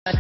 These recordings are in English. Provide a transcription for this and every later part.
Everyone,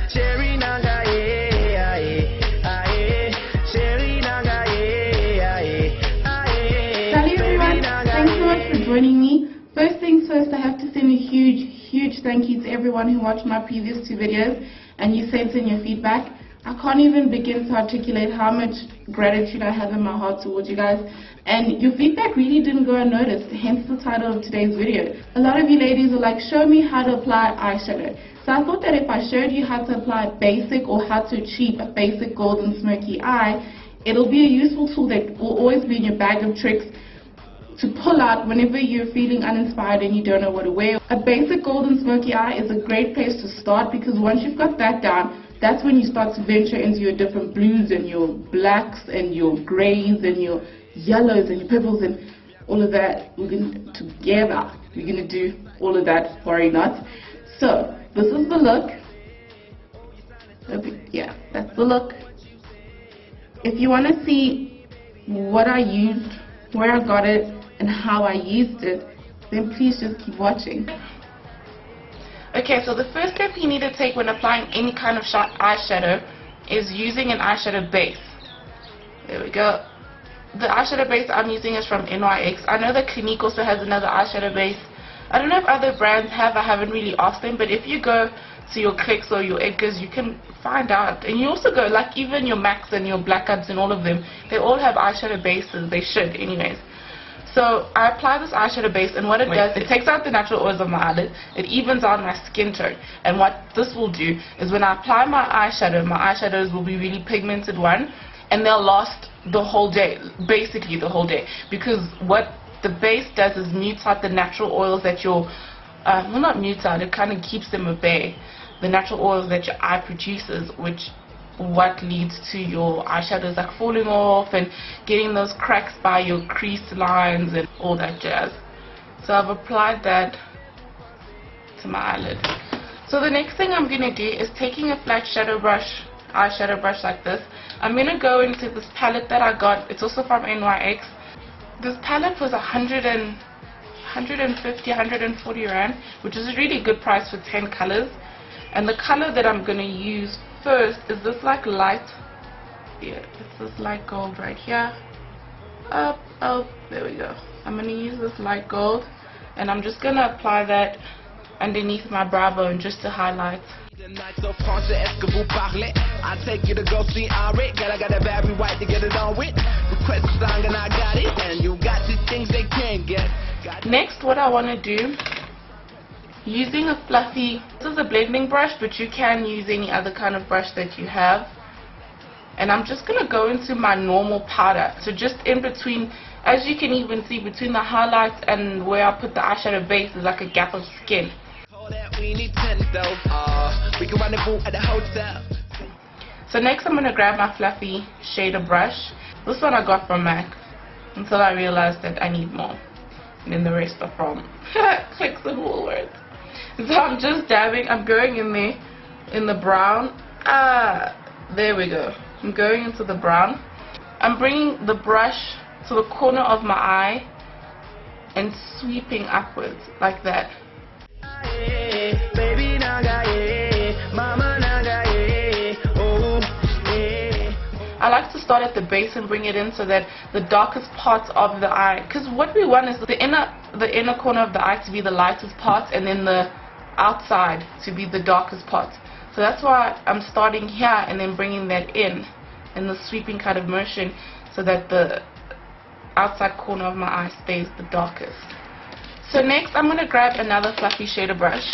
thanks so much for joining me. First things first, I have to send a huge thank you to everyone who watched my previous 2 videos and you sent in your feedback. I can't even begin to articulate how much gratitude I have in my heart towards you guys, and your feedback really didn't go unnoticed, hence the title of today's video. A lot of you ladies are like, show me how to apply eyeshadow. So I thought that if I showed you how to apply basic or how to achieve a basic golden smoky eye, it'll be a useful tool that will always be in your bag of tricks to pull out whenever you're feeling uninspired and you don't know what to wear. A basic golden smoky eye is a great place to start, because once you've got that down, that's when you start to venture into your different blues and your blacks and your grays and your yellows and your purples and all of that. We're going to do all of that, worry not. So this is the look. Yeah, that's the look. If you want to see what I used, where I got it, and how I used it, then please just keep watching. Okay, so the first step you need to take when applying any kind of eyeshadow is using an eyeshadow base. There we go. The eyeshadow base I'm using is from NYX. I know that Clinique also has another eyeshadow base. I don't know if other brands have, I haven't really asked them, but if you go to your Clicks or your Edgars, you can find out. And you also go, like even your Macs and your Blackouts and all of them, they all have eyeshadow bases. They should anyways. So I apply this eyeshadow base, and what it does, it takes out the natural oils of my eyelid, it evens out my skin tone. And what this will do is when I apply my eyeshadows will be really pigmented one, and they'll last the whole day, basically the whole day, because what the base does is mutes out the natural oils that your, well, not mutes out, it kind of keeps them at bay, the natural oils that your eye produces, which what leads to your eyeshadows like falling off and getting those cracks by your crease lines and all that jazz. So I've applied that to my eyelid. So the next thing I'm going to do is taking a flat eyeshadow brush like this. I'm going to go into this palette that I got. It's also from NYX. This palette was 150, 140 rand, which is a really good price for 10 colors. And the color that I'm going to use first is this like light, yeah, it's this light gold right here. Oh, there we go. I'm going to use this light gold, and I'm just going to apply that underneath my brow bone just to highlight. I take you to go see Ari. Girl, I got a Barry White to get it on with. Request a song and I got it. And you got these things they can't get. Next, what I want to do, using a fluffy, this is a blending brush, but you can use any other kind of brush that you have. And I'm just going to go into my normal powder. So just in between, as you can even see, between the highlights and where I put the eyeshadow base is like a gap of skin. So next I'm going to grab my fluffy shader brush. This one I got from MAC until I realized that I need more. And then the rest are from Clicks and Woolworths. So I'm just dabbing, I'm going in there in the brown. There we go. I'm going into the brown. I'm bringing the brush to the corner of my eye and sweeping upwards like that. I like to start at the base and bring it in so that the darkest parts of the eye, because what we want is the inner corner of the eye to be the lightest part and then the outside to be the darkest part. So that's why I'm starting here and then bringing that in the sweeping kind of motion so that the outside corner of my eye stays the darkest. So next I'm going to grab another fluffy shader brush.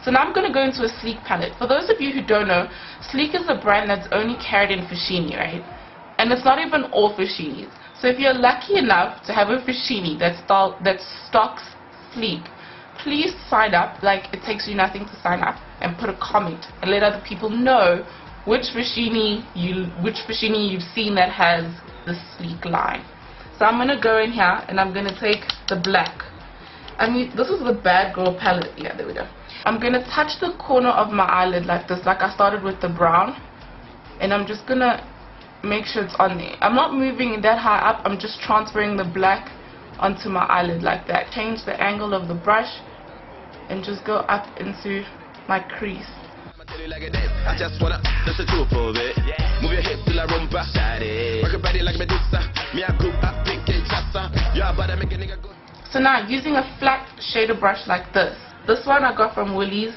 So now I'm going to go into a Sleek palette. For those of you who don't know, Sleek is a brand that's only carried in Fushini, right? And it's not even all Fushinis. So if you're lucky enough to have a Fushini that stocks Sleek, please sign up. Like, it takes you nothing to sign up, and put a comment and let other people know which Fushini you've seen that has the Sleek line. So I'm going to go in here and I'm going to take the black. I mean, this is the Bad Girl palette. Yeah, there we go. I'm going to touch the corner of my eyelid like this, like I started with the brown. And I'm just going to make sure it's on there. I'm not moving it that high up. I'm just transferring the black onto my eyelid like that. Change the angle of the brush and just go up into my crease. I just wanna just a tour for it. Move your hips till I rumba. Rock your body like Medusa. Me I group up, pick it, chassa. Yeah, but I make a nigga go. So now using a flat shader brush like this. This one I got from Woolies.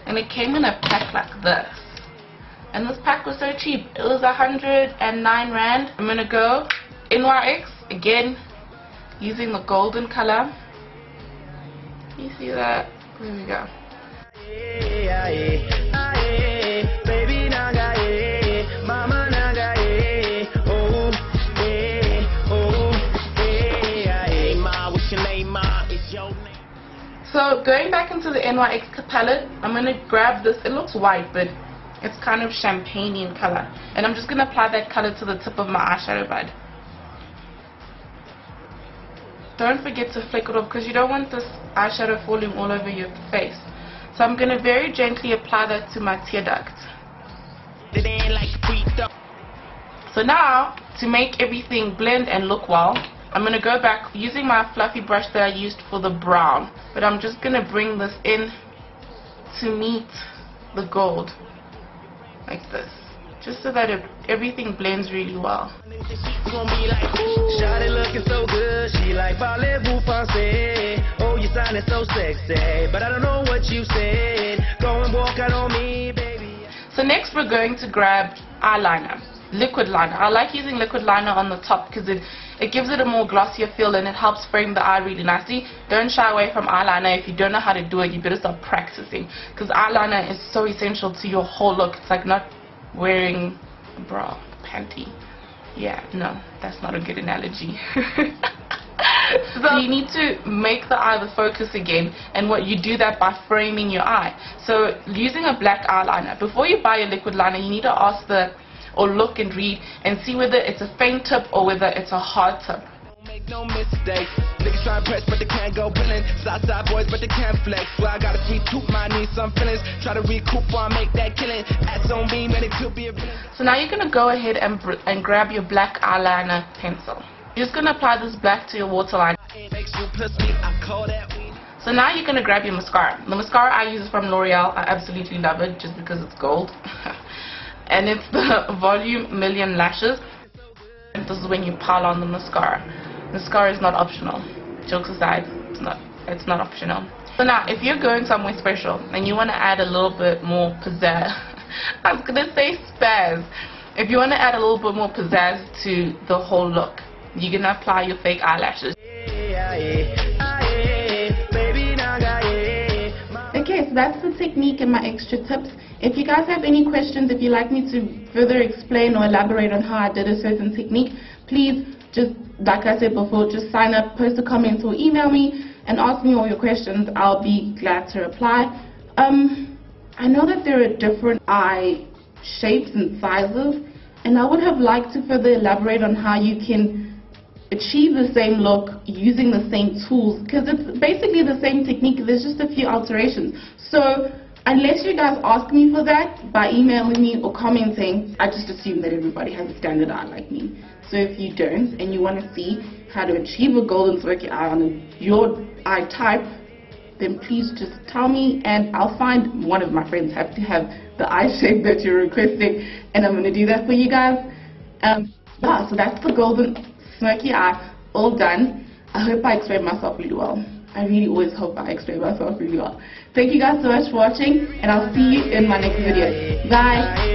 And it came in a pack like this. And this pack was so cheap. It was 109 Rand. I'm gonna go NYX again using the golden color. You see that? There we go. So going back into the NYX palette, I'm going to grab this. It looks white, but it's kind of champagne in color. And I'm just going to apply that color to the tip of my eyeshadow bud. Don't forget to flick it off because you don't want this eyeshadow falling all over your face. So I'm going to very gently apply that to my tear duct. So now, to make everything blend and look well, I'm going to go back using my fluffy brush that I used for the brown. But I'm just going to bring this in to meet the gold. Like this. Just so that everything blends really well. Shawty looking so good, she like parlez-vous français. Oh, you sounding so sexy, but I don't know what you said. Go and walk out on me, baby. So next we're going to grab eyeliner, liquid liner. I like using liquid liner on the top because it gives it a more glossier feel and it helps frame the eye really nicely. Don't shy away from eyeliner. If you don't know how to do it, you better start practicing because eyeliner is so essential to your whole look. It's like not wearing a bra, panty. Yeah, no, that's not a good analogy. So you need to make the eye the focus again, and what you do that by framing your eye. So using a black eyeliner, before you buy a liquid liner, you need to ask or look and read and see whether it's a faint tip or whether it's a hard tip. Make no mistake. Niggas try to press but they can't go billing. Southside boys but they can't flex. Well, I got a sweet tooth, I need some feelings. Try to recoup while I make that killing. Ass on me, ready to be a villain. So now you're going to go ahead and grab your black eyeliner pencil. You're just going to apply this black to your waterline. So now you're going to grab your mascara. The mascara I use is from L'Oreal. I absolutely love it just because it's gold. And it's the Volume Million Lashes. And this is when you pile on the mascara. Mascara is not optional. Jokes aside, it's not optional. So now, if you're going somewhere special and you want to add a little bit more pizzazz, I was going to say spaz. If you want to add a little bit more pizzazz to the whole look, you're going to apply your fake eyelashes. Okay, so that's the technique and my extra tips. If you guys have any questions, if you'd like me to further explain or elaborate on how I did a certain technique, please just, like I said before, just sign up, post a comment or email me and ask me all your questions. I'll be glad to reply. I know that there are different eye shapes and sizes, and I would have liked to further elaborate on how you can achieve the same look using the same tools, because it's basically the same technique, there's just a few alterations. So unless you guys ask me for that by emailing me or commenting, I just assume that everybody has a standard eye like me. So if you don't and you want to see how to achieve a golden smoky eye on your eye type, then please just tell me and I'll find one of my friends have to have the eye shape that you're requesting, and I'm going to do that for you guys. Yeah, so that's the golden smoky eye all done. I hope I explained myself really well. I really always hope I explain myself really well. Thank you guys so much for watching, and I'll see you in my next video. Bye.